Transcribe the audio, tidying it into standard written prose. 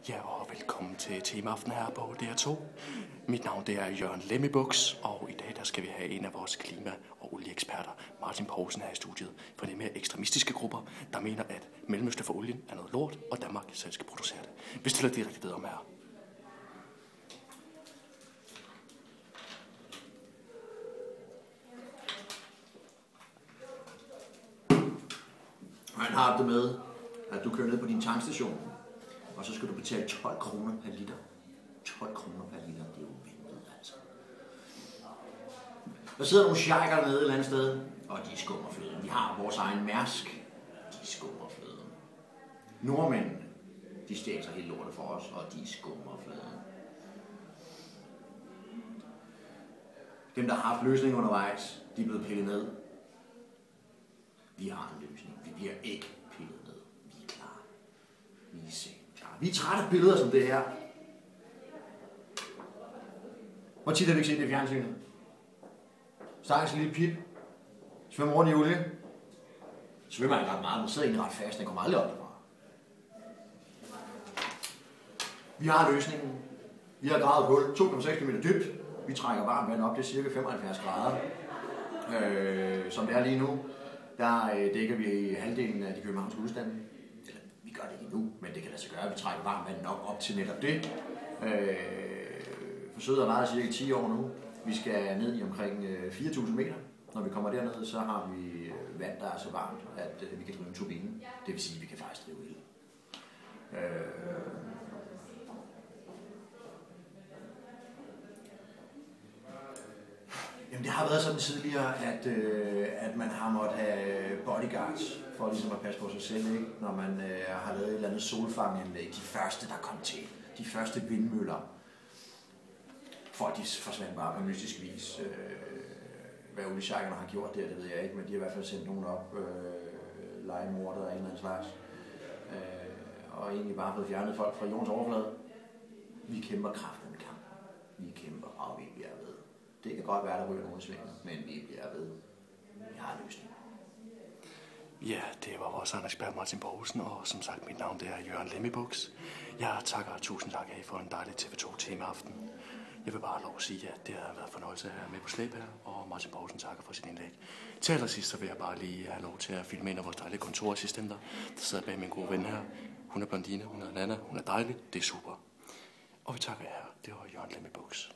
Ja, og velkommen til Temaaften her på DR2. Mit navn det er Jørgen Lemmebuks, og i dag der skal vi have en af vores klima- og olieeksperter, Martin Poulsen, her i studiet, for de mere ekstremistiske grupper, der mener, at Mellemøsten for olien er noget lort, og Danmark selv skal producere det. Vi stiller direkte videre om her. Man har det med, at du kører ned på din tankstation, og så skal du betale 12 kroner per liter. 12 kroner per liter, det er jo vanvittigt, altså. Der sidder nogle sjejker dernede et eller andet sted, og de skummer fløden. Vi har vores egen Mærsk, de skummer fløden. Nordmændene, de stjæler helt lortet for os, og de skummer fløden. Dem, der har haft løsning undervejs, de er blevet pillet ned. Vi har en løsning. Vi bliver ikke pillet ned. Vi er klar. Vi er selv klar. Vi er trætte af billeder som det her. Hvor tit har vi ikke set det i fjernsynet? Stakkels lille pip. Svømmer rundt i olie. Svømmer ikke ret meget, men sidder egentlig ret fast. Den kommer aldrig op derfra. Vi har løsningen. Vi har gravet hul 2,6 km dybt. Vi trækker varmt vand op til cirka 75 grader. Som det er lige nu. Der dækker vi halvdelen af de københavnske husstande. Eller, vi gør det ikke nu, men det kan lade sig gøre. Vi trækker varmt vand nok op til netop det. Forsøget har varet cirka 10 år nu. Vi skal ned i omkring 4.000 meter. Når vi kommer derned, så har vi vand, der er så varmt, at vi kan drive en turbine. Det vil sige, at vi kan faktisk drive el. Jamen, det har været sådan tidligere, at man har måttet have bodyguards for ligesom at passe på sig selv, ikke? Når man har lavet et eller andet solfanganlæg. De første, der kom til. De første vindmøller. Folk, de forsvandt bare på mystisk vis. Hvad oliesjejkerne har gjort der, det ved jeg ikke, men de har i hvert fald sendt nogen op, legemordere af en eller anden slags. Og egentlig bare fået fjernet folk fra jordens overflade. Vi kæmper kraften med kamp. Vi kæmper, og vi bliver ved. Det kan godt være, der ryger nogle svinger, men vi bliver ved. Vi har løsning. Ja, det var vores ekspert Martin Poulsen, og som sagt, mit navn det er Jørgen Lemmebuks. Jeg takker tusind tak af for en dejlig TV2 Temaaften. Jeg vil bare lov at sige, at det har været fornøjelse at have med på slæb her, og Martin Poulsen takker for sit indlæg. Til allersidst så vil jeg bare lige have lov til at filme en af vores dejlige kontorassistenter, der sidder bag min gode ven her. Hun er blondine, hun er Nana, hun er dejlig, det er super. Og vi takker jer. Det var Jørgen Lemmebuks.